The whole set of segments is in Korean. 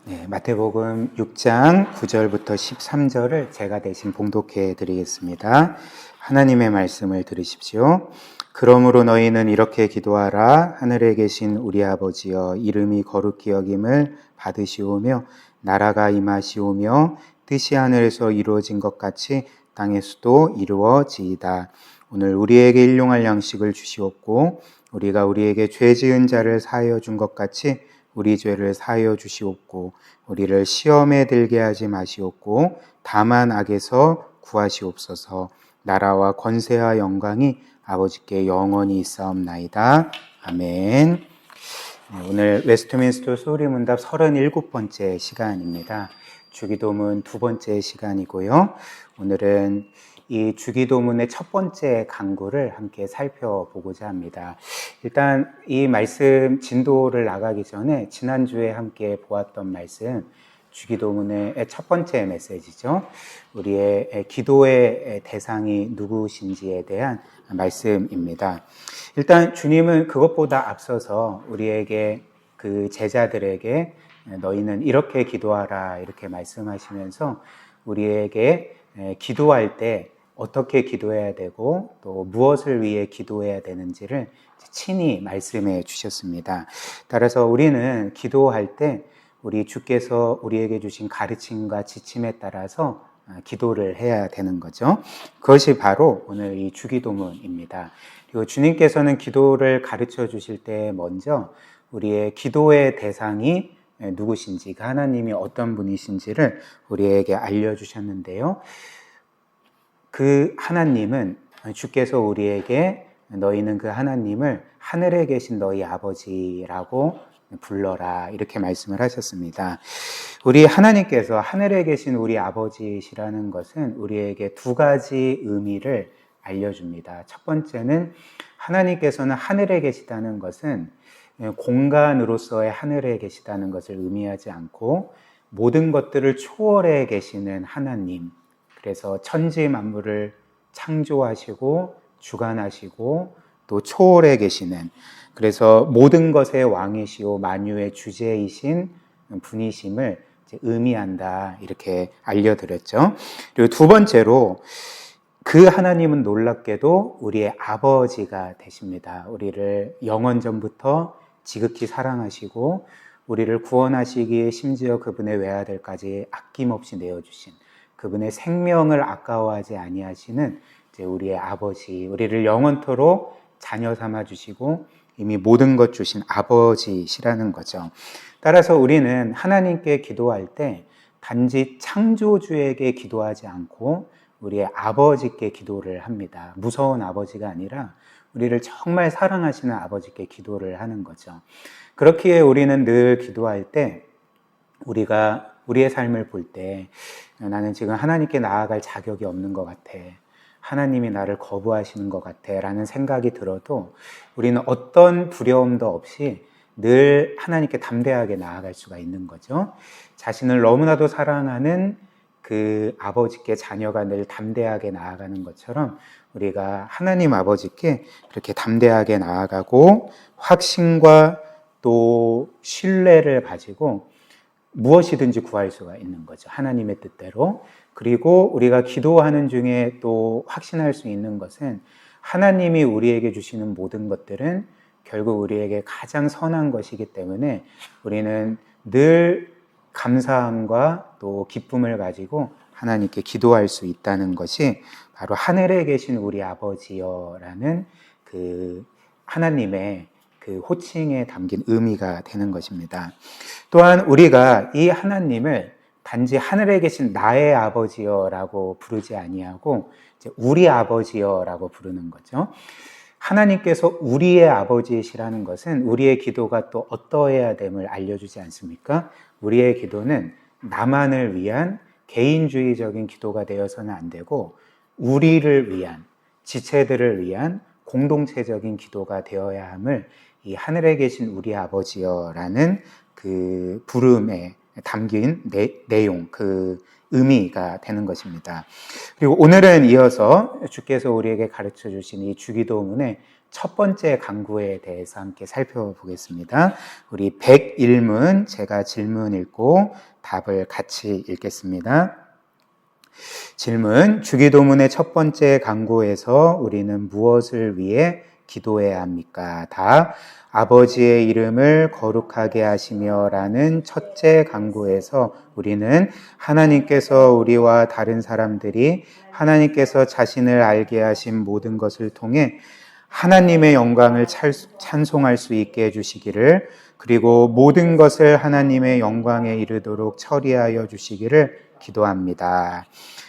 네, 마태복음 6장 9절부터 13절을 제가 대신 봉독해 드리겠습니다. 하나님의 말씀을 들으십시오. 그러므로 너희는 이렇게 기도하라. 하늘에 계신 우리 아버지여, 이름이 거룩히 여김을 받으시오며 나라가 임하시오며 뜻이 하늘에서 이루어진 것 같이 땅에서도 이루어지이다. 오늘 우리에게 일용할 양식을 주시옵고 우리가 우리에게 죄 지은 자를 사하여 준 것 같이 우리 죄를 사하여 주시옵고 우리를 시험에 들게 하지 마시옵고 다만 악에서 구하시옵소서. 나라와 권세와 영광이 아버지께 영원히 있사옵나이다. 아멘. 오늘 웨스트민스터 소리문답 37번째 시간입니다. 주기도문 두 번째 시간이고요. 오늘은 이 주기도문의 첫 번째 강구를 함께 살펴보고자 합니다. 일단 이 말씀 진도를 나가기 전에 지난주에 함께 보았던 말씀, 주기도문의 첫 번째 메시지죠. 우리의 기도의 대상이 누구신지에 대한 말씀입니다. 일단 주님은 그것보다 앞서서 우리에게 그 제자들에게 너희는 이렇게 기도하라 이렇게 말씀하시면서 우리에게 기도할 때 어떻게 기도해야 되고 또 무엇을 위해 기도해야 되는지를 친히 말씀해 주셨습니다. 따라서 우리는 기도할 때 우리 주께서 우리에게 주신 가르침과 지침에 따라서 기도를 해야 되는 거죠. 그것이 바로 오늘 이 주기도문입니다. 그리고 주님께서는 기도를 가르쳐 주실 때 먼저 우리의 기도의 대상이 누구신지, 그 하나님이 어떤 분이신지를 우리에게 알려주셨는데요. 그 하나님은 주께서 우리에게 너희는 그 하나님을 하늘에 계신 너희 아버지라고 불러라 이렇게 말씀을 하셨습니다. 우리 하나님께서 하늘에 계신 우리 아버지시라는 것은 우리에게 두 가지 의미를 알려줍니다. 첫 번째는 하나님께서는 하늘에 계시다는 것은 공간으로서의 하늘에 계시다는 것을 의미하지 않고 모든 것들을 초월해 계시는 하나님, 그래서 천지 만물을 창조하시고 주관하시고 또 초월해 계시는, 그래서 모든 것의 왕이시오 만유의 주제이신 분이심을 의미한다 이렇게 알려드렸죠. 그리고 두 번째로 그 하나님은 놀랍게도 우리의 아버지가 되십니다. 우리를 영원 전부터 지극히 사랑하시고 우리를 구원하시기에 심지어 그분의 외아들까지 아낌없이 내어주신 그분의 생명을 아까워하지 아니하시는 우리의 아버지, 우리를 영원토록 자녀 삼아주시고 이미 모든 것 주신 아버지시라는 거죠. 따라서 우리는 하나님께 기도할 때 단지 창조주에게 기도하지 않고 우리의 아버지께 기도를 합니다. 무서운 아버지가 아니라 우리를 정말 사랑하시는 아버지께 기도를 하는 거죠. 그렇기에 우리는 늘 기도할 때 우리가 우리의 삶을 볼 때 나는 지금 하나님께 나아갈 자격이 없는 것 같아. 하나님이 나를 거부하시는 것 같아 라는 생각이 들어도 우리는 어떤 두려움도 없이 늘 하나님께 담대하게 나아갈 수가 있는 거죠. 자신을 너무나도 사랑하는 그 아버지께 자녀가 늘 담대하게 나아가는 것처럼 우리가 하나님 아버지께 그렇게 담대하게 나아가고 확신과 또 신뢰를 가지고 무엇이든지 구할 수가 있는 거죠. 하나님의 뜻대로. 그리고 우리가 기도하는 중에 또 확신할 수 있는 것은 하나님이 우리에게 주시는 모든 것들은 결국 우리에게 가장 선한 것이기 때문에 우리는 늘 감사함과 또 기쁨을 가지고 하나님께 기도할 수 있다는 것이 바로 하늘에 계신 우리 아버지여라는 그 하나님의 그 호칭에 담긴 의미가 되는 것입니다. 또한 우리가 이 하나님을 단지 하늘에 계신 나의 아버지여라고 부르지 아니하고 이제 우리 아버지여라고 부르는 거죠. 하나님께서 우리의 아버지시라는 것은 우리의 기도가 또 어떠해야 됨을 알려주지 않습니까? 우리의 기도는 나만을 위한 개인주의적인 기도가 되어서는 안 되고 우리를 위한, 지체들을 위한 공동체적인 기도가 되어야 함을 이 하늘에 계신 우리 아버지여라는 그 부름에 담긴 내용, 그 의미가 되는 것입니다. 그리고 오늘은 이어서 주께서 우리에게 가르쳐 주신 이 주기도문의 첫 번째 강구에 대해서 함께 살펴보겠습니다. 우리 101문 제가 질문 읽고 답을 같이 읽겠습니다. 질문, 주기도문의 첫 번째 강구에서 우리는 무엇을 위해 기도해야 합니까? 답, 아버지의 이름을 거룩하게 하시며 라는 첫째 강구에서 우리는 하나님께서 우리와 다른 사람들이 하나님께서 자신을 알게 하신 모든 것을 통해 하나님의 영광을 찬송할 수 있게 해주시기를, 그리고 모든 것을 하나님의 영광에 이르도록 처리하여 주시기를 기도합니다.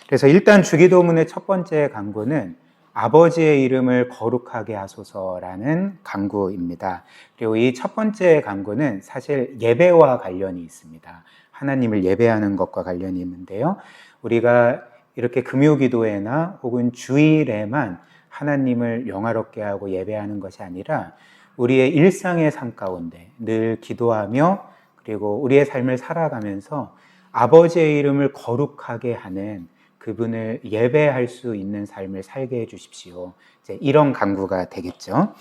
그래서 일단 주기도문의 첫 번째 강구는 아버지의 이름을 거룩하게 하소서라는 강구입니다. 그리고 이 첫 번째 강구는 사실 예배와 관련이 있습니다. 하나님을 예배하는 것과 관련이 있는데요. 우리가 이렇게 금요기도회나 혹은 주일에만 하나님을 영화롭게 하고 예배하는 것이 아니라 우리의 일상의 삶 가운데 늘 기도하며 그리고 우리의 삶을 살아가면서 아버지의 이름을 거룩하게 하는 그분을 예배할 수 있는 삶을 살게 해주십시오. 이제 이런 강구가 되겠죠.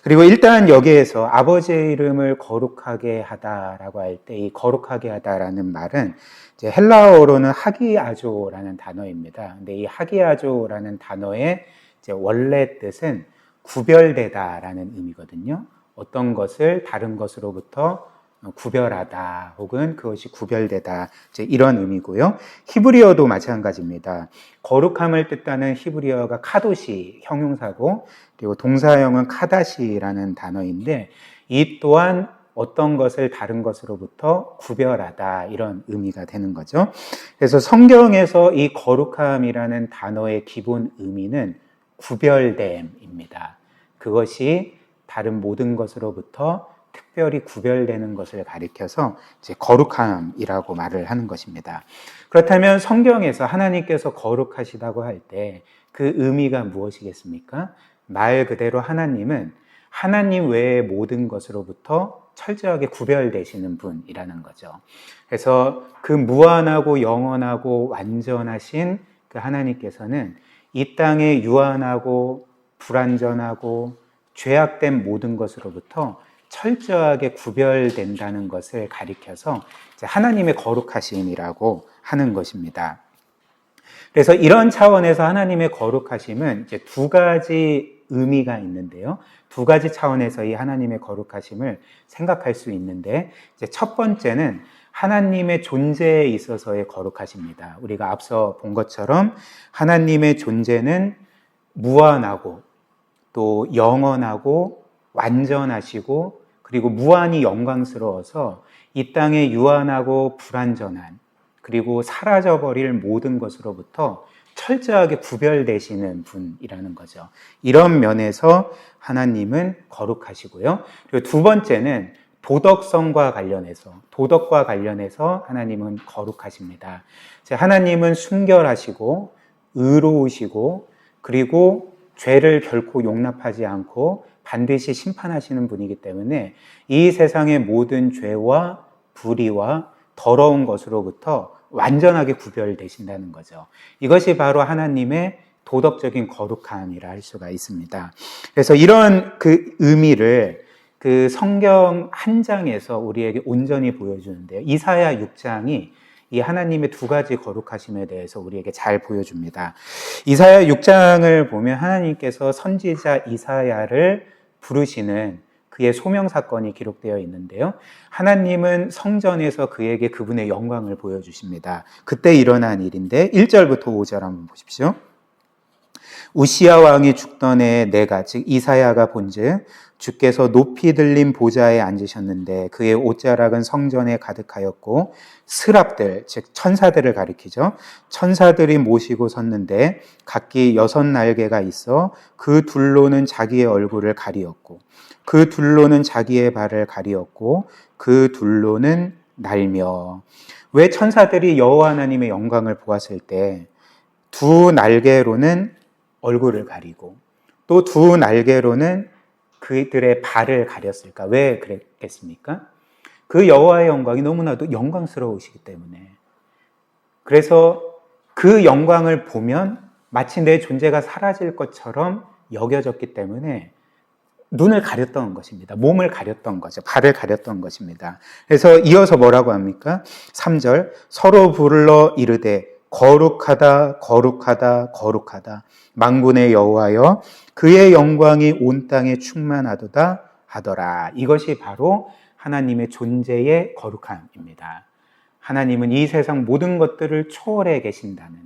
그리고 일단 여기에서 아버지의 이름을 거룩하게 하다라고 할 때 이 거룩하게 하다라는 말은 이제 헬라어로는 하기아조라는 단어입니다. 근데 이 하기아조라는 단어의 이제 원래 뜻은 구별되다라는 의미거든요. 어떤 것을 다른 것으로부터 구별하다 혹은 그것이 구별되다, 이제 이런 의미고요. 히브리어도 마찬가지입니다. 거룩함을 뜻하는 히브리어가 카도시 형용사고, 그리고 동사형은 카다시라는 단어인데 이 또한 어떤 것을 다른 것으로부터 구별하다, 이런 의미가 되는 거죠. 그래서 성경에서 이 거룩함이라는 단어의 기본 의미는 구별됨입니다. 그것이 다른 모든 것으로부터 특별히 구별되는 것을 가리켜서 이제 거룩함이라고 말을 하는 것입니다. 그렇다면 성경에서 하나님께서 거룩하시다고 할 때 그 의미가 무엇이겠습니까? 말 그대로 하나님은 하나님 외의 모든 것으로부터 철저하게 구별되시는 분이라는 거죠. 그래서 그 무한하고 영원하고 완전하신 그 하나님께서는 이 땅에 유한하고 불완전하고 죄악된 모든 것으로부터 철저하게 구별된다는 것을 가리켜서 하나님의 거룩하심이라고 하는 것입니다. 그래서 이런 차원에서 하나님의 거룩하심은 이제 두 가지 의미가 있는데요. 두 가지 차원에서 이 하나님의 거룩하심을 생각할 수 있는데, 이제 첫 번째는 하나님의 존재에 있어서의 거룩하십니다. 우리가 앞서 본 것처럼 하나님의 존재는 무한하고 또 영원하고 완전하시고 그리고 무한히 영광스러워서 이 땅에 유한하고 불완전한 그리고 사라져버릴 모든 것으로부터 철저하게 구별되시는 분이라는 거죠. 이런 면에서 하나님은 거룩하시고요. 그리고 두 번째는 도덕과 관련해서 하나님은 거룩하십니다. 하나님은 순결하시고 의로우시고 그리고 죄를 결코 용납하지 않고 반드시 심판하시는 분이기 때문에 이 세상의 모든 죄와 불의와 더러운 것으로부터 완전하게 구별되신다는 거죠. 이것이 바로 하나님의 도덕적인 거룩함이라 할 수가 있습니다. 그래서 이런 그 의미를 그 성경 한 장에서 우리에게 온전히 보여주는데요. 이사야 6장이 이 하나님의 두 가지 거룩하심에 대해서 우리에게 잘 보여줍니다. 이사야 6장을 보면 하나님께서 선지자 이사야를 부르시는 그의 소명 사건이 기록되어 있는데요. 하나님은 성전에서 그에게 그분의 영광을 보여주십니다. 그때 일어난 일인데 1절부터 5절 한번 보십시오. 우시야 왕이 죽던 해에 내가 즉 이사야가 본즉 주께서 높이 들린 보좌에 앉으셨는데 그의 옷자락은 성전에 가득하였고 스랍들 즉 천사들을 가리키죠. 천사들이 모시고 섰는데 각기 6날개가 있어 그 둘로는 자기의 얼굴을 가리었고 그 둘로는 자기의 발을 가리었고 그 둘로는 날며. 왜 천사들이 여호와 하나님의 영광을 보았을 때 두 날개로는 얼굴을 가리고 또 두 날개로는 그들의 발을 가렸을까? 왜 그랬겠습니까? 그 여호와의 영광이 너무나도 영광스러우시기 때문에. 그래서 그 영광을 보면 마치 내 존재가 사라질 것처럼 여겨졌기 때문에 눈을 가렸던 것입니다. 몸을 가렸던 거죠. 발을 가렸던 것입니다. 그래서 이어서 뭐라고 합니까? 3절 서로 불러 이르되 거룩하다 거룩하다 거룩하다 만군의 여호와여 그의 영광이 온 땅에 충만하도다 하더라. 이것이 바로 하나님의 존재의 거룩함입니다. 하나님은 이 세상 모든 것들을 초월해 계신다는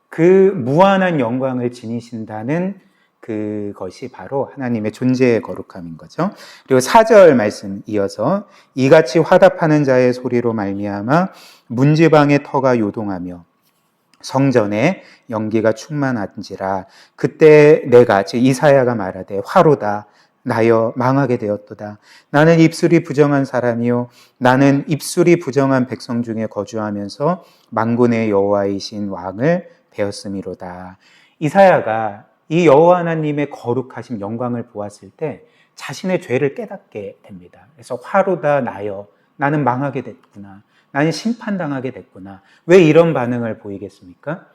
그 무한한 영광을 지니신다는 그것이 바로 하나님의 존재의 거룩함인 거죠. 그리고 4절 말씀 이어서 이같이 화답하는 자의 소리로 말미암아 문지방의 터가 요동하며 성전에 연기가 충만한지라 그때 내가 즉 이사야가 말하되 화로다 나여 망하게 되었도다. 나는 입술이 부정한 사람이요 나는 입술이 부정한 백성 중에 거주하면서 만군의 여호와이신 왕을 배웠음이로다. 이사야가 이 여호와 하나님의 거룩하신 영광을 보았을 때 자신의 죄를 깨닫게 됩니다. 그래서 화로다 나여 나는 망하게 됐구나. 나는 심판당하게 됐구나. 왜 이런 반응을 보이겠습니까?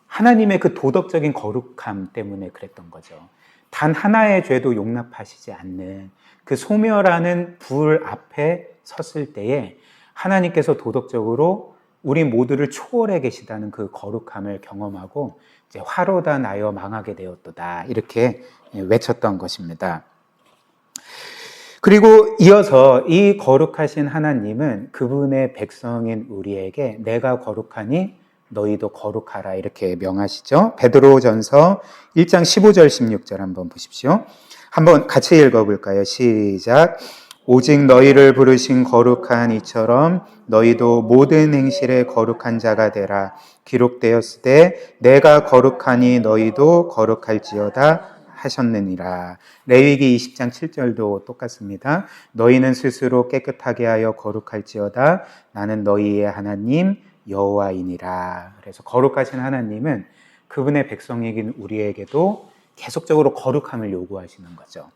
하나님의 그 도덕적인 거룩함 때문에 그랬던 거죠. 단 하나의 죄도 용납하시지 않는 그 소멸하는 불 앞에 섰을 때에 하나님께서 도덕적으로 우리 모두를 초월해 계시다는 그 거룩함을 경험하고 이제 화로다 나여 망하게 되었도다 이렇게 외쳤던 것입니다. 그리고 이어서 이 거룩하신 하나님은 그분의 백성인 우리에게 내가 거룩하니 너희도 거룩하라 이렇게 명하시죠. 베드로전서 1장 15절 16절 한번 보십시오. 한번 같이 읽어볼까요? 시작. 오직 너희를 부르신 거룩한 이처럼 너희도 모든 행실에 거룩한 자가 되라. 기록되었으되 내가 거룩하니 너희도 거룩할지어다 하셨느니라. 레위기 20장 7절도 똑같습니다. 너희는 스스로 깨끗하게 하여 거룩할지어다. 나는 너희의 하나님 여호와이니라. 그래서 거룩하신 하나님은 그분의 백성이긴 우리에게도 계속적으로 거룩함을 요구하시는 거죠.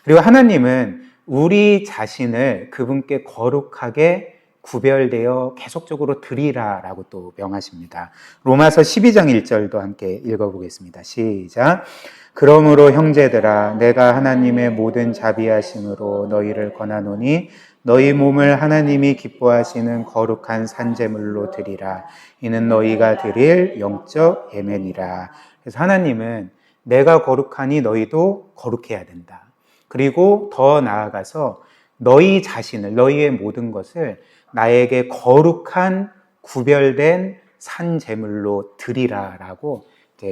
그리고 하나님은 우리 자신을 그분께 거룩하게 구별되어 계속적으로 드리라라고 또 명하십니다. 로마서 12장 1절도 함께 읽어보겠습니다. 시작. 그러므로 형제들아 내가 하나님의 모든 자비하심으로 너희를 권하노니 너희 몸을 하나님이 기뻐하시는 거룩한 산제물로 드리라. 이는 너희가 드릴 영적 예면이라. 그래서 하나님은 내가 거룩하니 너희도 거룩해야 된다. 그리고 더 나아가서 너희 자신을 너희의 모든 것을 나에게 거룩한 구별된 산제물로 드리라라고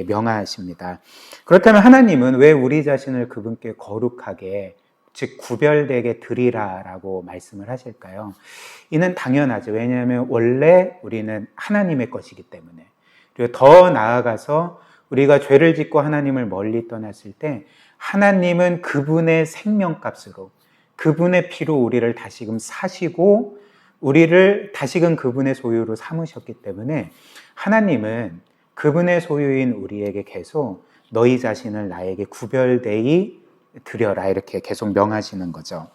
명하십니다. 그렇다면 하나님은 왜 우리 자신을 그분께 거룩하게 즉 구별되게 드리라라고 말씀을 하실까요? 이는 당연하죠. 왜냐하면 원래 우리는 하나님의 것이기 때문에. 그리고 더 나아가서 우리가 죄를 짓고 하나님을 멀리 떠났을 때 하나님은 그분의 생명값으로 그분의 피로 우리를 다시금 사시고 우리를 다시금 그분의 소유로 삼으셨기 때문에 하나님은 그분의 소유인 우리에게 계속 너희 자신을 나에게 구별되이 드려라 이렇게 계속 명하시는 거죠.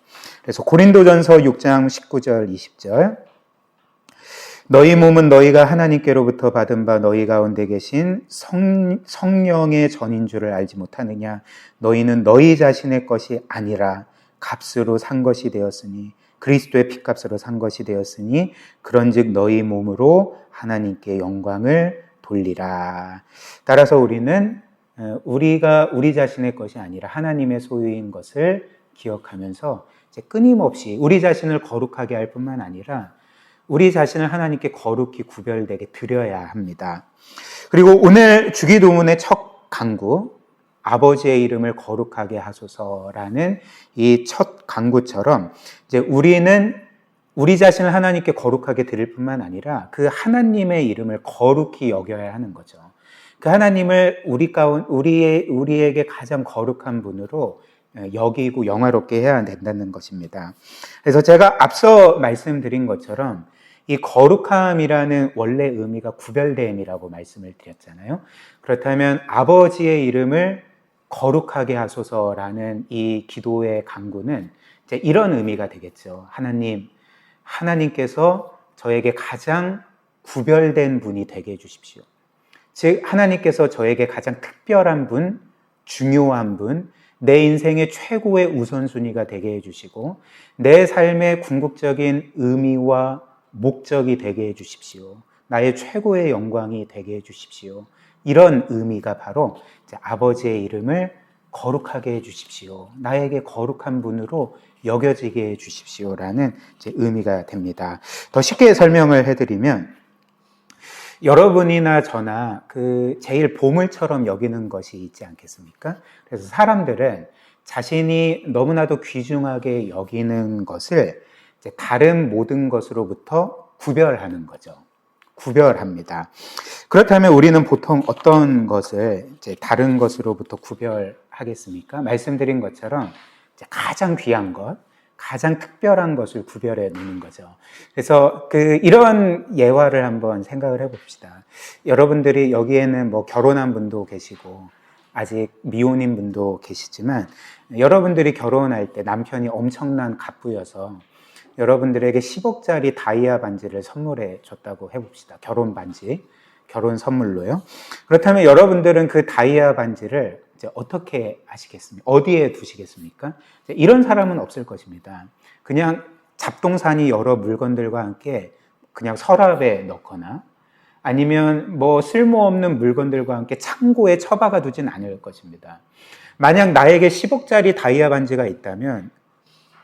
그래서 고린도전서 6장 19절 20절 너희 몸은 너희가 하나님께로부터 받은 바 너희 가운데 계신 성령의 전인 줄을 알지 못하느냐. 너희는 너희 자신의 것이 아니라 값으로 산 것이 되었으니 그리스도의 피값으로 산 것이 되었으니 그런즉 너희 몸으로 하나님께 영광을 돌리라. 따라서 우리는 우리가 우리 자신의 것이 아니라 하나님의 소유인 것을 기억하면서 이제 끊임없이 우리 자신을 거룩하게 할 뿐만 아니라 우리 자신을 하나님께 거룩히 구별되게 드려야 합니다. 그리고 오늘 주기도문의 첫 강구 아버지의 이름을 거룩하게 하소서라는 이 첫 강구처럼 이제 우리는 우리 자신을 하나님께 거룩하게 드릴 뿐만 아니라 그 하나님의 이름을 거룩히 여겨야 하는 거죠. 그 하나님을 우리에게 가장 거룩한 분으로 여기고 영화롭게 해야 된다는 것입니다. 그래서 제가 앞서 말씀드린 것처럼 이 거룩함이라는 원래 의미가 구별됨이라고 말씀을 드렸잖아요. 그렇다면 아버지의 이름을 거룩하게 하소서라는 이 기도의 간구는 이제 이런 의미가 되겠죠. 하나님께서 저에게 가장 구별된 분이 되게 해주십시오. 즉 하나님께서 저에게 가장 특별한 분, 중요한 분, 내 인생의 최고의 우선순위가 되게 해주시고 내 삶의 궁극적인 의미와 목적이 되게 해주십시오. 나의 최고의 영광이 되게 해주십시오. 이런 의미가 바로 아버지의 이름을 거룩하게 해주십시오. 나에게 거룩한 분으로 여겨지게 해주십시오라는 의미가 됩니다. 더 쉽게 설명을 해드리면 여러분이나 저나 제일 보물처럼 여기는 것이 있지 않겠습니까? 그래서 사람들은 자신이 너무나도 귀중하게 여기는 것을 다른 모든 것으로부터 구별하는 거죠. 구별합니다. 그렇다면 우리는 보통 어떤 것을 다른 것으로부터 구별하겠습니까? 말씀드린 것처럼 가장 귀한 것, 가장 특별한 것을 구별해 놓는 거죠. 그래서 이런 예화를 한번 생각을 해봅시다. 여러분들이 여기에는 뭐 결혼한 분도 계시고 아직 미혼인 분도 계시지만 여러분들이 결혼할 때 남편이 엄청난 갑부여서 여러분들에게 10억짜리 다이아 반지를 선물해 줬다고 해봅시다. 결혼 반지, 결혼 선물로요. 그렇다면 여러분들은 그 다이아 반지를 이제 어떻게 하시겠습니까? 어디에 두시겠습니까? 이런 사람은 없을 것입니다. 그냥 잡동사니 여러 물건들과 함께 그냥 서랍에 넣거나 아니면 뭐 쓸모없는 물건들과 함께 창고에 처박아 두진 않을 것입니다. 만약 나에게 10억짜리 다이아 반지가 있다면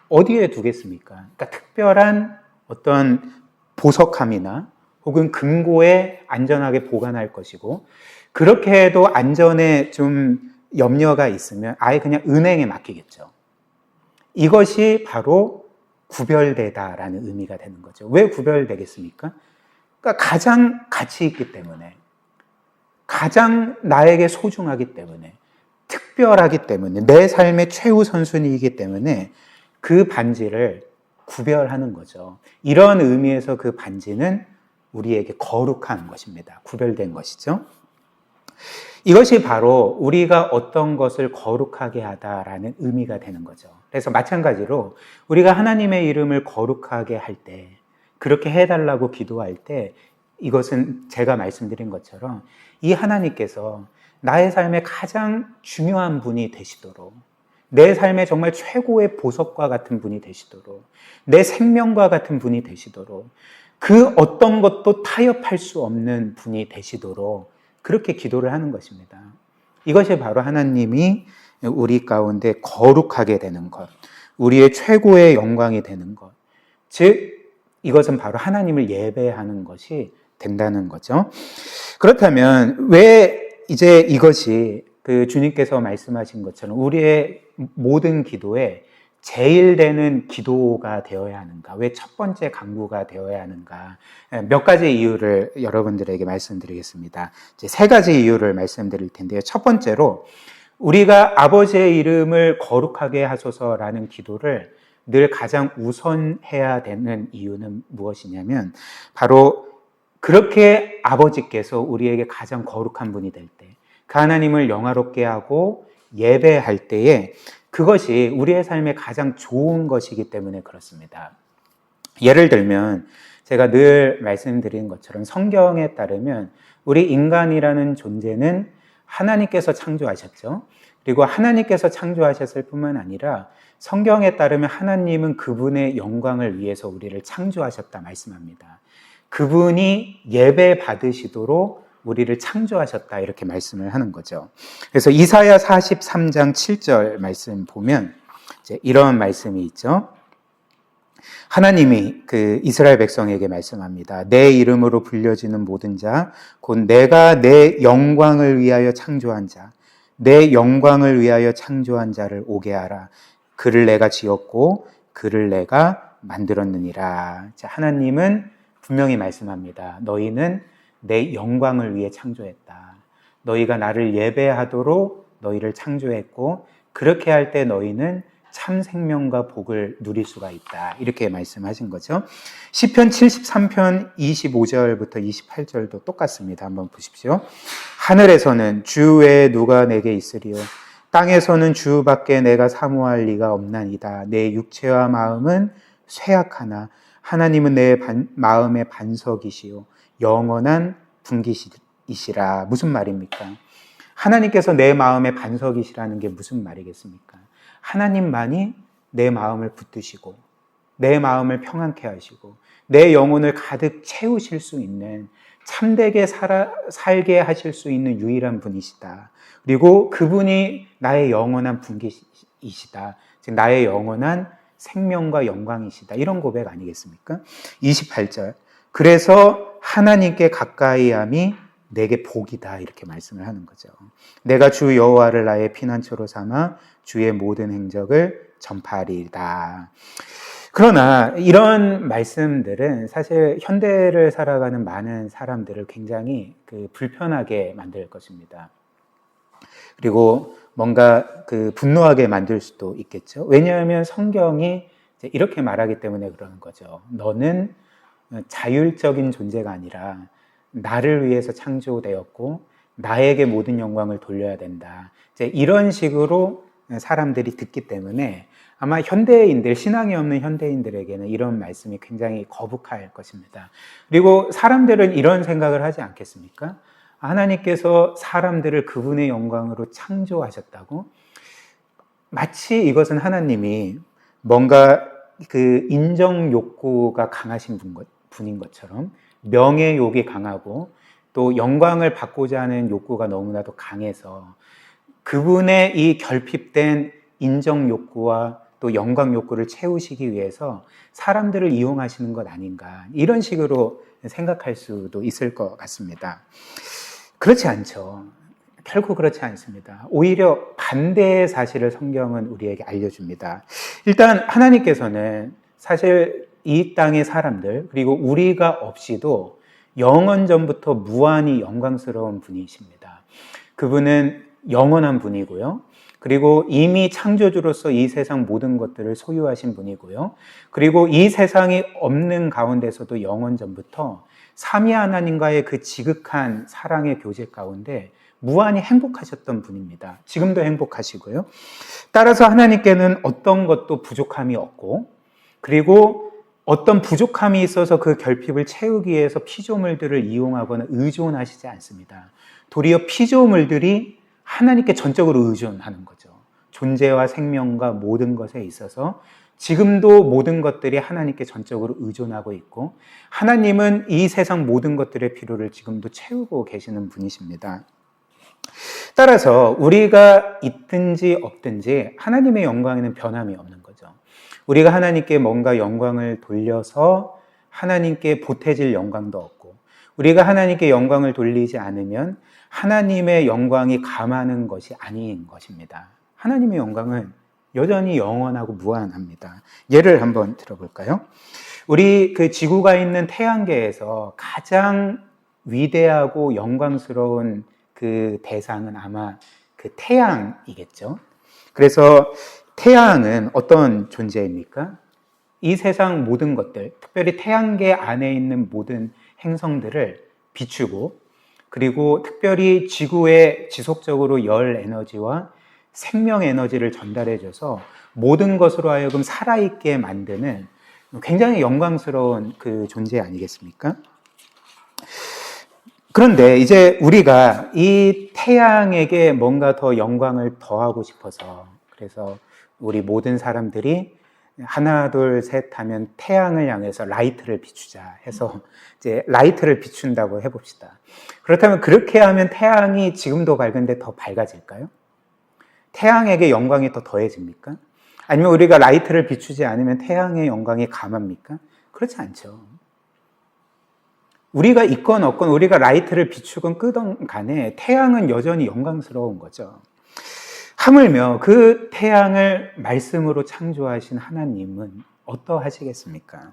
어디에 두겠습니까? 그러니까 특별한 어떤 보석함이나 혹은 금고에 안전하게 보관할 것이고 그렇게 해도 안전에 좀 염려가 있으면 아예 그냥 은행에 맡기겠죠. 이것이 바로 구별되다라는 의미가 되는 거죠. 왜 구별되겠습니까? 그러니까 가장 가치 있기 때문에, 가장 나에게 소중하기 때문에, 특별하기 때문에, 내 삶의 최우선순위이기 때문에 그 반지를 구별하는 거죠. 이런 의미에서 그 반지는 우리에게 거룩한 것입니다. 구별된 것이죠. 이것이 바로 우리가 어떤 것을 거룩하게 하다라는 의미가 되는 거죠. 그래서 마찬가지로 우리가 하나님의 이름을 거룩하게 할 때, 그렇게 해달라고 기도할 때 이것은 제가 말씀드린 것처럼 이 하나님께서 나의 삶에 가장 중요한 분이 되시도록, 내 삶에 정말 최고의 보석과 같은 분이 되시도록, 내 생명과 같은 분이 되시도록, 그 어떤 것도 타협할 수 없는 분이 되시도록 그렇게 기도를 하는 것입니다. 이것이 바로 하나님이 우리 가운데 거룩하게 되는 것, 우리의 최고의 영광이 되는 것, 즉 이것은 바로 하나님을 예배하는 것이 된다는 거죠. 그렇다면 왜 이제 이것이 주님께서 말씀하신 것처럼 우리의 모든 기도에 제일 되는 기도가 되어야 하는가? 왜 첫 번째 간구가 되어야 하는가? 몇 가지 이유를 여러분들에게 말씀드리겠습니다. 이제 세 가지 이유를 말씀드릴 텐데요. 첫 번째로 우리가 아버지의 이름을 거룩하게 하소서라는 기도를 늘 가장 우선해야 되는 이유는 무엇이냐면 바로 그렇게 아버지께서 우리에게 가장 거룩한 분이 될 때, 그 하나님을 영화롭게 하고 예배할 때에 그것이 우리의 삶에 가장 좋은 것이기 때문에 그렇습니다. 예를 들면 제가 늘 말씀드린 것처럼 성경에 따르면 우리 인간이라는 존재는 하나님께서 창조하셨죠. 그리고 하나님께서 창조하셨을 뿐만 아니라 성경에 따르면 하나님은 그분의 영광을 위해서 우리를 창조하셨다 말씀합니다. 그분이 예배 받으시도록 우리를 창조하셨다 이렇게 말씀을 하는 거죠. 그래서 이사야 43장 7절 말씀 보면 이제 이런 말씀이 있죠. 하나님이 이스라엘 백성에게 말씀합니다. 내 이름으로 불려지는 모든 자, 곧 내가 내 영광을 위하여 창조한 자, 내 영광을 위하여 창조한 자를 오게 하라. 그를 내가 지었고 그를 내가 만들었느니라. 자, 하나님은 분명히 말씀합니다. 너희는 내 영광을 위해 창조했다. 너희가 나를 예배하도록 너희를 창조했고 그렇게 할 때 너희는 참 생명과 복을 누릴 수가 있다. 이렇게 말씀하신 거죠. 시편 73편 25절부터 28절도 똑같습니다. 한번 보십시오. 하늘에서는 주 외에 누가 내게 있으리요. 땅에서는 주밖에 내가 사모할 리가 없나이다. 내 육체와 마음은 쇠약하나 하나님은 내 마음의 반석이시요 영원한 분기이시라. 무슨 말입니까? 하나님께서 내 마음의 반석이시라는 게 무슨 말이겠습니까? 하나님만이 내 마음을 붙드시고 내 마음을 평안케 하시고 내 영혼을 가득 채우실 수 있는, 참되게 살게 하실 수 있는 유일한 분이시다. 그리고 그분이 나의 영원한 분기이시다. 즉 나의 영원한 생명과 영광이시다. 이런 고백 아니겠습니까? 28절. 그래서 하나님께 가까이함이 내게 복이다. 이렇게 말씀을 하는 거죠. 내가 주 여호와를 나의 피난처로 삼아 주의 모든 행적을 전파하리이다. 그러나 이런 말씀들은 사실 현대를 살아가는 많은 사람들을 굉장히 불편하게 만들 것입니다. 그리고 뭔가 분노하게 만들 수도 있겠죠. 왜냐하면 성경이 이렇게 말하기 때문에 그러는 거죠. 너는 자율적인 존재가 아니라 나를 위해서 창조되었고 나에게 모든 영광을 돌려야 된다. 이런 식으로 사람들이 듣기 때문에 아마 현대인들, 신앙이 없는 현대인들에게는 이런 말씀이 굉장히 거북할 것입니다. 그리고 사람들은 이런 생각을 하지 않겠습니까? 하나님께서 사람들을 그분의 영광으로 창조하셨다고? 마치 이것은 하나님이 뭔가 인정 욕구가 강하신 분인 것처럼, 명예욕이 강하고 또 영광을 받고자 하는 욕구가 너무나도 강해서 그분의 이 결핍된 인정 욕구와 또 영광 욕구를 채우시기 위해서 사람들을 이용하시는 것 아닌가, 이런 식으로 생각할 수도 있을 것 같습니다. 그렇지 않죠. 결코 그렇지 않습니다. 오히려 반대의 사실을 성경은 우리에게 알려줍니다. 일단 하나님께서는 사실 이 땅의 사람들, 그리고 우리가 없이도 영원전부터 무한히 영광스러운 분이십니다. 그분은 영원한 분이고요. 그리고 이미 창조주로서 이 세상 모든 것들을 소유하신 분이고요. 그리고 이 세상이 없는 가운데서도 영원전부터 삼위 하나님과의 그 지극한 사랑의 교제 가운데 무한히 행복하셨던 분입니다. 지금도 행복하시고요. 따라서 하나님께는 어떤 것도 부족함이 없고, 그리고 어떤 부족함이 있어서 그 결핍을 채우기 위해서 피조물들을 이용하거나 의존하시지 않습니다. 도리어 피조물들이 하나님께 전적으로 의존하는 거죠. 존재와 생명과 모든 것에 있어서 지금도 모든 것들이 하나님께 전적으로 의존하고 있고, 하나님은 이 세상 모든 것들의 필요를 지금도 채우고 계시는 분이십니다. 따라서 우리가 있든지 없든지 하나님의 영광에는 변함이 없는 거죠. 우리가 하나님께 뭔가 영광을 돌려서 하나님께 보태질 영광도 없고, 우리가 하나님께 영광을 돌리지 않으면 하나님의 영광이 감하는 것이 아닌 것입니다. 하나님의 영광은 여전히 영원하고 무한합니다. 예를 한번 들어볼까요? 우리 지구가 있는 태양계에서 가장 위대하고 영광스러운 그 대상은 아마 태양이겠죠. 그래서 태양은 어떤 존재입니까? 이 세상 모든 것들, 특별히 태양계 안에 있는 모든 행성들을 비추고, 그리고 특별히 지구에 지속적으로 열 에너지와 생명 에너지를 전달해줘서 모든 것으로 하여금 살아있게 만드는 굉장히 영광스러운 그 존재 아니겠습니까? 그런데 이제 우리가 이 태양에게 뭔가 더 영광을 더하고 싶어서, 그래서 우리 모든 사람들이 하나 둘 셋 하면 태양을 향해서 라이트를 비추자 해서 이제 라이트를 비춘다고 해봅시다. 그렇다면 그렇게 하면 태양이 지금도 밝은데 더 밝아질까요? 태양에게 영광이 더 더해집니까? 아니면 우리가 라이트를 비추지 않으면 태양의 영광이 감합니까? 그렇지 않죠. 우리가 있건 없건, 우리가 라이트를 비추건 끄던 간에 태양은 여전히 영광스러운 거죠. 하물며 그 태양을 말씀으로 창조하신 하나님은 어떠하시겠습니까?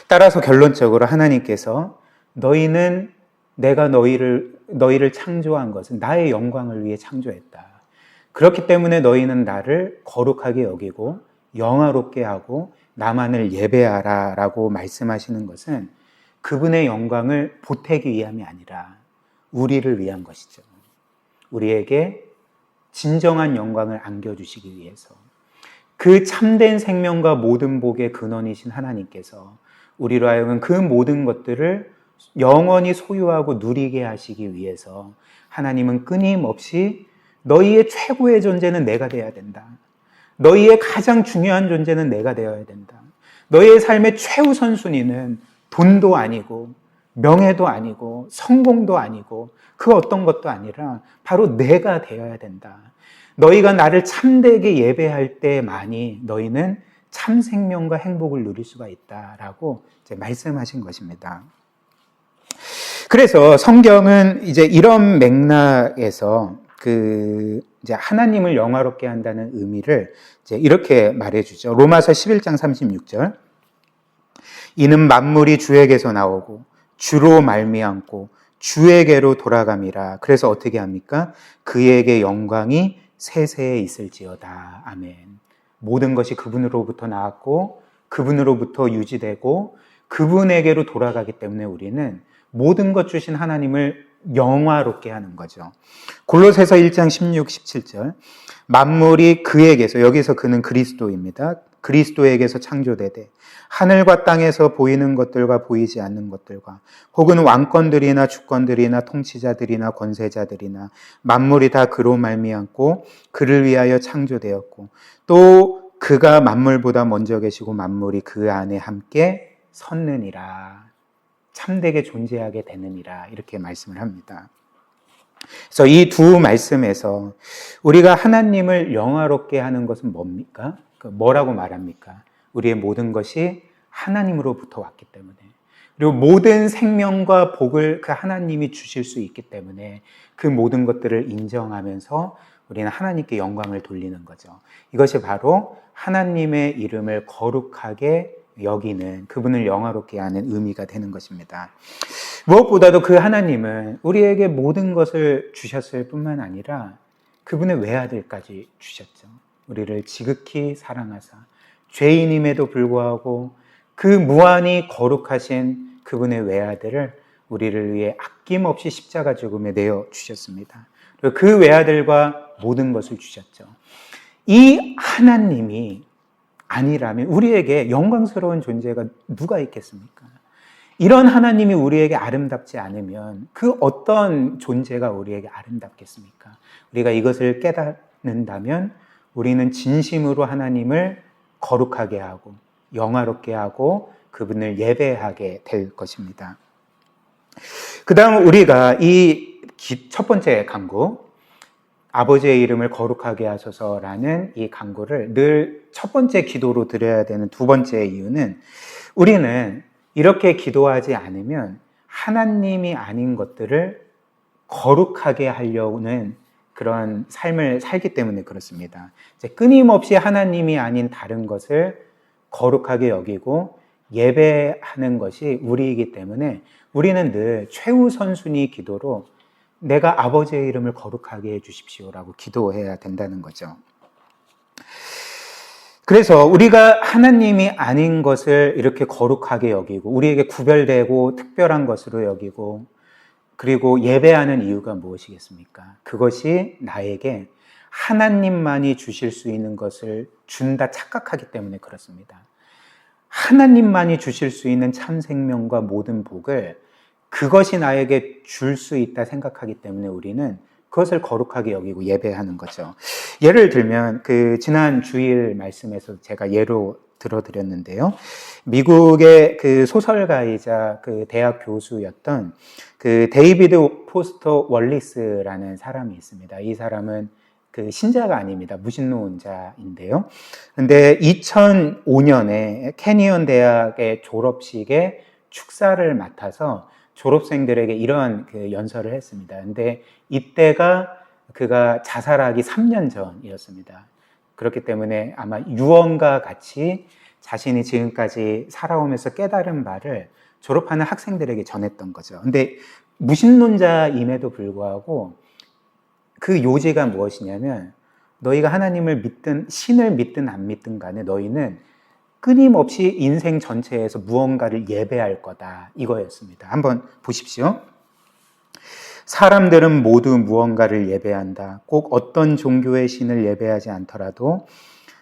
따라서 결론적으로 하나님께서 너희는 내가 너희를 창조한 것은 나의 영광을 위해 창조했다. 그렇기 때문에 너희는 나를 거룩하게 여기고 영화롭게 하고 나만을 예배하라 라고 말씀하시는 것은 그분의 영광을 보태기 위함이 아니라 우리를 위한 것이죠. 우리에게 진정한 영광을 안겨주시기 위해서, 그 참된 생명과 모든 복의 근원이신 하나님께서 우리로 하여금 그 모든 것들을 영원히 소유하고 누리게 하시기 위해서 하나님은 끊임없이 너희의 최고의 존재는 내가 되어야 된다. 너희의 가장 중요한 존재는 내가 되어야 된다. 너희의 삶의 최우선 순위는 돈도 아니고 명예도 아니고 성공도 아니고 그 어떤 것도 아니라 바로 내가 되어야 된다. 너희가 나를 참되게 예배할 때만이 너희는 참 생명과 행복을 누릴 수가 있다라고 이제 말씀하신 것입니다. 그래서 성경은 이제 이런 맥락에서 이제 하나님을 영화롭게 한다는 의미를 이제 이렇게 말해주죠. 로마서 11장 36절. 이는 만물이 주에게서 나오고 주로 말미암고 주에게로 돌아감이라. 그래서 어떻게 합니까? 그에게 영광이 세세에 있을지어다. 아멘. 모든 것이 그분으로부터 나왔고 그분으로부터 유지되고 그분에게로 돌아가기 때문에 우리는 모든 것 주신 하나님을 영화롭게 하는 거죠. 골로새서 1장 16, 17절. 만물이 그에게서, 여기서 그는 그리스도입니다. 그리스도에게서 창조되되 하늘과 땅에서 보이는 것들과 보이지 않는 것들과 혹은 왕권들이나 주권들이나 통치자들이나 권세자들이나 만물이 다 그로 말미암고 그를 위하여 창조되었고 또 그가 만물보다 먼저 계시고 만물이 그 안에 함께 섰느니라. 참되게 존재하게 되느니라. 이렇게 말씀을 합니다. 그래서 이 두 말씀에서 우리가 하나님을 영화롭게 하는 것은 뭡니까? 뭐라고 말합니까? 우리의 모든 것이 하나님으로부터 왔기 때문에, 그리고 모든 생명과 복을 그 하나님이 주실 수 있기 때문에 그 모든 것들을 인정하면서 우리는 하나님께 영광을 돌리는 거죠. 이것이 바로 하나님의 이름을 거룩하게 여기는, 그분을 영화롭게 하는 의미가 되는 것입니다. 무엇보다도 그 하나님은 우리에게 모든 것을 주셨을 뿐만 아니라 그분의 외아들까지 주셨죠. 우리를 지극히 사랑하사 죄인임에도 불구하고 그 무한히 거룩하신 그분의 외아들을 우리를 위해 아낌없이 십자가 죽음에 내어 주셨습니다. 그리고 그 외아들과 모든 것을 주셨죠. 이 하나님이 아니라면 우리에게 영광스러운 존재가 누가 있겠습니까? 이런 하나님이 우리에게 아름답지 않으면 그 어떤 존재가 우리에게 아름답겠습니까? 우리가 이것을 깨닫는다면 우리는 진심으로 하나님을 거룩하게 하고 영화롭게 하고 그분을 예배하게 될 것입니다. 그 다음 우리가 이 첫 번째 간구, 아버지의 이름을 거룩하게 하소서라는 이 간구를 늘 첫 번째 기도로 드려야 되는 두 번째 이유는, 우리는 이렇게 기도하지 않으면 하나님이 아닌 것들을 거룩하게 하려는 그런 삶을 살기 때문에 그렇습니다. 이제 끊임없이 하나님이 아닌 다른 것을 거룩하게 여기고 예배하는 것이 우리이기 때문에 우리는 늘 최우선순위 기도로 내가 아버지의 이름을 거룩하게 해주십시오라고 기도해야 된다는 거죠. 그래서 우리가 하나님이 아닌 것을 이렇게 거룩하게 여기고 우리에게 구별되고 특별한 것으로 여기고 그리고 예배하는 이유가 무엇이겠습니까? 그것이 나에게 하나님만이 주실 수 있는 것을 준다 착각하기 때문에 그렇습니다. 하나님만이 주실 수 있는 참 생명과 모든 복을 그것이 나에게 줄 수 있다 생각하기 때문에 우리는 그것을 거룩하게 여기고 예배하는 거죠. 예를 들면 지난 주일 말씀에서 제가 예로 들어드렸는데요. 미국의 소설가이자 대학 교수였던 데이비드 포스터 월리스라는 사람이 있습니다. 이 사람은 신자가 아닙니다. 무신론자인데요. 근데 2005년에 캐니언 대학의 졸업식에 축사를 맡아서 졸업생들에게 이런 연설을 했습니다. 근데 이때가 그가 자살하기 3년 전이었습니다. 그렇기 때문에 아마 유언과 같이 자신이 지금까지 살아오면서 깨달은 바를 졸업하는 학생들에게 전했던 거죠. 근데 무신론자임에도 불구하고 그 요지가 무엇이냐면, 너희가 하나님을 믿든 신을 믿든 안 믿든 간에 너희는 끊임없이 인생 전체에서 무언가를 예배할 거다, 이거였습니다. 한번 보십시오. 사람들은 모두 무언가를 예배한다. 꼭 어떤 종교의 신을 예배하지 않더라도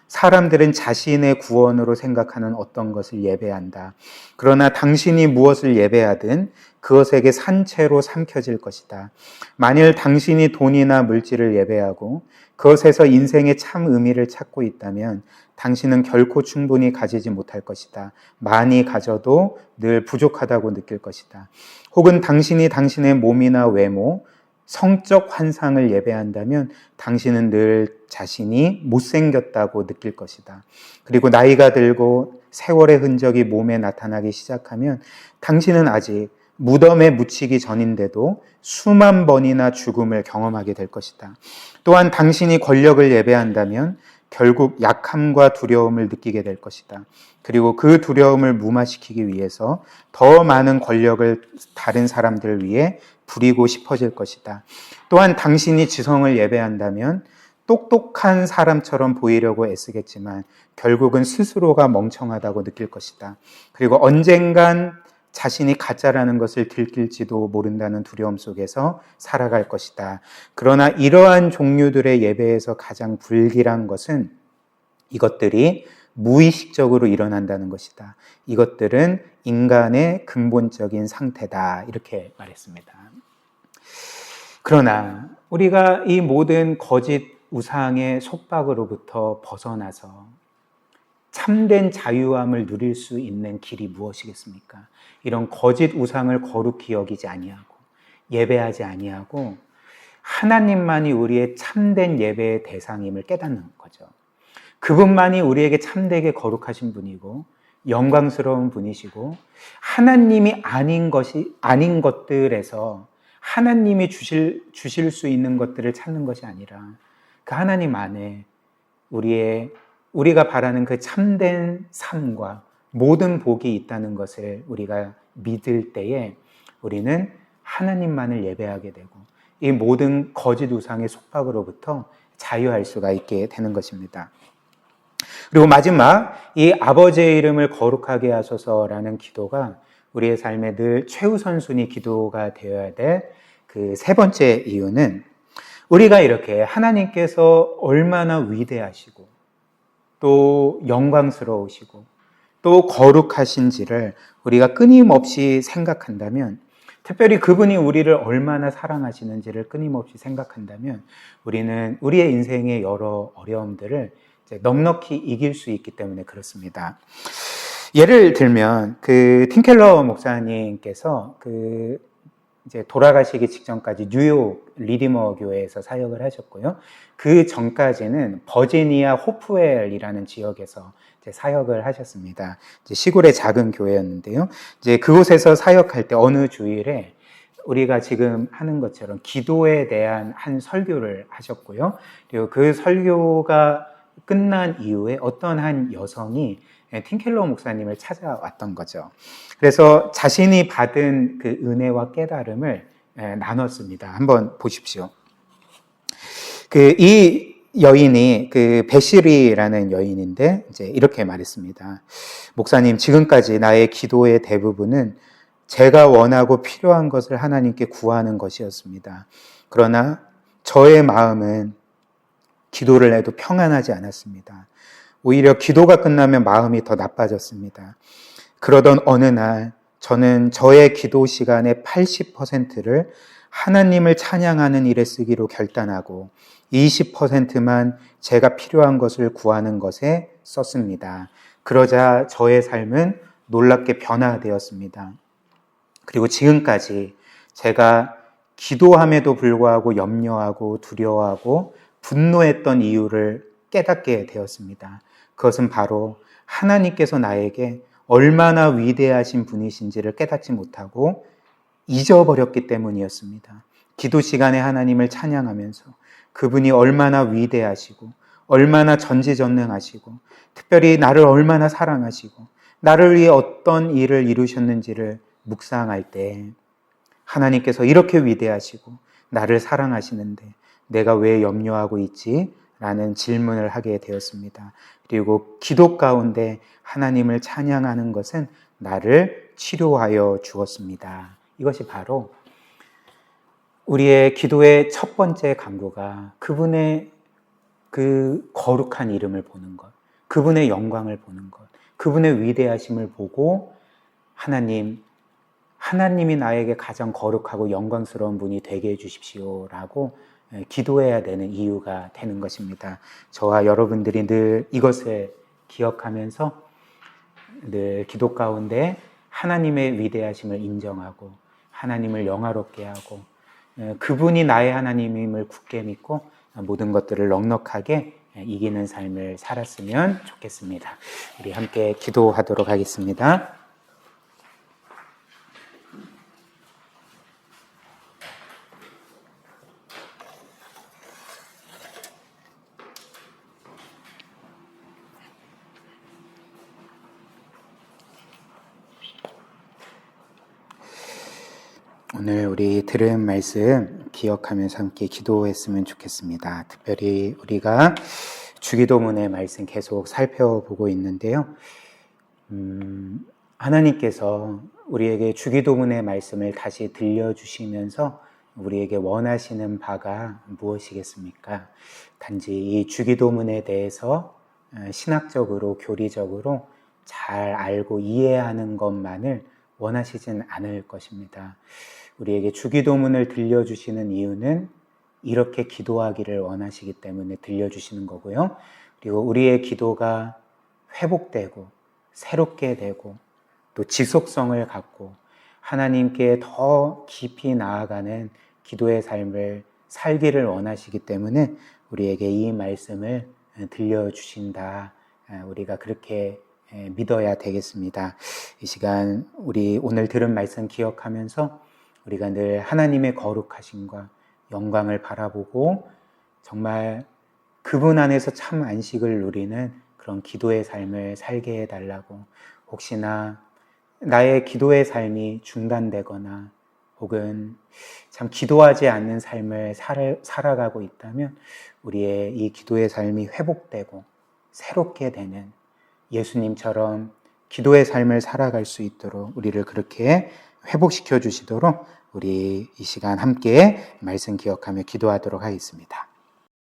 사람들은 자신의 구원으로 생각하는 어떤 것을 예배한다. 그러나 당신이 무엇을 예배하든 그것에게 산채로 삼켜질 것이다. 만일 당신이 돈이나 물질을 예배하고 그것에서 인생의 참 의미를 찾고 있다면 당신은 결코 충분히 가지지 못할 것이다. 많이 가져도 늘 부족하다고 느낄 것이다. 혹은 당신이 당신의 몸이나 외모, 성적 환상을 예배한다면 당신은 늘 자신이 못생겼다고 느낄 것이다. 그리고 나이가 들고 세월의 흔적이 몸에 나타나기 시작하면 당신은 아직 무덤에 묻히기 전인데도 수만 번이나 죽음을 경험하게 될 것이다. 또한 당신이 권력을 예배한다면 결국 약함과 두려움을 느끼게 될 것이다. 그리고 그 두려움을 무마시키기 위해서 더 많은 권력을 다른 사람들을 위해 부리고 싶어질 것이다. 또한 당신이 지성을 예배한다면 똑똑한 사람처럼 보이려고 애쓰겠지만 결국은 스스로가 멍청하다고 느낄 것이다. 그리고 언젠간 자신이 가짜라는 것을 들킬지도 모른다는 두려움 속에서 살아갈 것이다. 그러나 이러한 종류들의 예배에서 가장 불길한 것은 이것들이 무의식적으로 일어난다는 것이다. 이것들은 인간의 근본적인 상태다. 이렇게 말했습니다. 그러나 우리가 이 모든 거짓 우상의 속박으로부터 벗어나서 참된 자유함을 누릴 수 있는 길이 무엇이겠습니까? 이런 거짓 우상을 거룩히 여기지 아니하고 예배하지 아니하고 하나님만이 우리의 참된 예배의 대상임을 깨닫는 거죠. 그분만이 우리에게 참되게 거룩하신 분이고 영광스러운 분이시고 하나님이 아닌 것들에서 하나님이 주실 수 있는 것들을 찾는 것이 아니라 그 하나님 안에 우리가 바라는 그 참된 삶과 모든 복이 있다는 것을 우리가 믿을 때에 우리는 하나님만을 예배하게 되고 이 모든 거짓 우상의 속박으로부터 자유할 수가 있게 되는 것입니다. 그리고 마지막 이 아버지의 이름을 거룩하게 하소서라는 기도가 우리의 삶에 늘 최우선순위 기도가 되어야 될 그 세 번째 이유는 우리가 이렇게 하나님께서 얼마나 위대하시고 또 영광스러우시고 또 거룩하신지를 우리가 끊임없이 생각한다면, 특별히 그분이 우리를 얼마나 사랑하시는지를 끊임없이 생각한다면 우리는 우리의 인생의 여러 어려움들을 이제 넉넉히 이길 수 있기 때문에 그렇습니다. 예를 들면 그 팀켈러 목사님께서 이제 돌아가시기 직전까지 뉴욕 리디머 교회에서 사역을 하셨고요. 그 전까지는 버지니아 호프웰이라는 지역에서 이제 사역을 하셨습니다. 이제 시골의 작은 교회였는데요. 이제 그곳에서 사역할 때 어느 주일에 우리가 지금 하는 것처럼 기도에 대한 한 설교를 하셨고요. 그리고 그 설교가 끝난 이후에 어떤 한 여성이 팀켈러 목사님을 찾아왔던 거죠. 그래서 자신이 받은 그 은혜와 깨달음을 나눴습니다. 한번 보십시오. 이 여인이 베시리라는 여인인데 이제 이렇게 말했습니다. 목사님, 지금까지 나의 기도의 대부분은 제가 원하고 필요한 것을 하나님께 구하는 것이었습니다. 그러나 저의 마음은 기도를 해도 평안하지 않았습니다. 오히려 기도가 끝나면 마음이 더 나빠졌습니다. 그러던 어느 날 저는 저의 기도 시간의 80%를 하나님을 찬양하는 일에 쓰기로 결단하고 20%만 제가 필요한 것을 구하는 것에 썼습니다. 그러자 저의 삶은 놀랍게 변화되었습니다. 그리고 지금까지 제가 기도함에도 불구하고 염려하고 두려워하고 분노했던 이유를 깨닫게 되었습니다. 그것은 바로 하나님께서 나에게 얼마나 위대하신 분이신지를 깨닫지 못하고 잊어버렸기 때문이었습니다. 기도 시간에 하나님을 찬양하면서 그분이 얼마나 위대하시고 얼마나 전지전능하시고 특별히 나를 얼마나 사랑하시고 나를 위해 어떤 일을 이루셨는지를 묵상할 때 하나님께서 이렇게 위대하시고 나를 사랑하시는데 내가 왜 염려하고 있지? 라는 질문을 하게 되었습니다. 그리고 기도 가운데 하나님을 찬양하는 것은 나를 치료하여 주었습니다. 이것이 바로 우리의 기도의 첫 번째 강구가 그분의 그 거룩한 이름을 보는 것, 그분의 영광을 보는 것, 그분의 위대하심을 보고 하나님이 나에게 가장 거룩하고 영광스러운 분이 되게 해주십시오라고 기도해야 되는 이유가 되는 것입니다. 저와 여러분들이 늘 이것을 기억하면서 늘 기도 가운데 하나님의 위대하심을 인정하고 하나님을 영화롭게 하고 그분이 나의 하나님임을 굳게 믿고 모든 것들을 넉넉하게 이기는 삶을 살았으면 좋겠습니다. 우리 함께 기도하도록 하겠습니다. 오늘 우리 들은 말씀 기억하면서 함께 기도했으면 좋겠습니다. 특별히 우리가 주기도문의 말씀 계속 살펴보고 있는데요. 하나님께서 우리에게 주기도문의 말씀을 다시 들려주시면서 우리에게 원하시는 바가 무엇이겠습니까? 단지 이 주기도문에 대해서 신학적으로, 교리적으로 잘 알고 이해하는 것만을 원하시진 않을 것입니다. 우리에게 주기도문을 들려주시는 이유는 이렇게 기도하기를 원하시기 때문에 들려주시는 거고요. 그리고 우리의 기도가 회복되고 새롭게 되고 또 지속성을 갖고 하나님께 더 깊이 나아가는 기도의 삶을 살기를 원하시기 때문에 우리에게 이 말씀을 들려주신다. 우리가 그렇게 믿어야 되겠습니다. 이 시간 우리 오늘 들은 말씀 기억하면서 우리가 늘 하나님의 거룩하심과 영광을 바라보고 정말 그분 안에서 참 안식을 누리는 그런 기도의 삶을 살게 해달라고, 혹시나 나의 기도의 삶이 중단되거나 혹은 참 기도하지 않는 삶을 살아가고 있다면 우리의 이 기도의 삶이 회복되고 새롭게 되는 예수님처럼 기도의 삶을 살아갈 수 있도록 우리를 그렇게 회복시켜 주시도록 우리 이 시간 함께 말씀 기억하며 기도하도록 하겠습니다.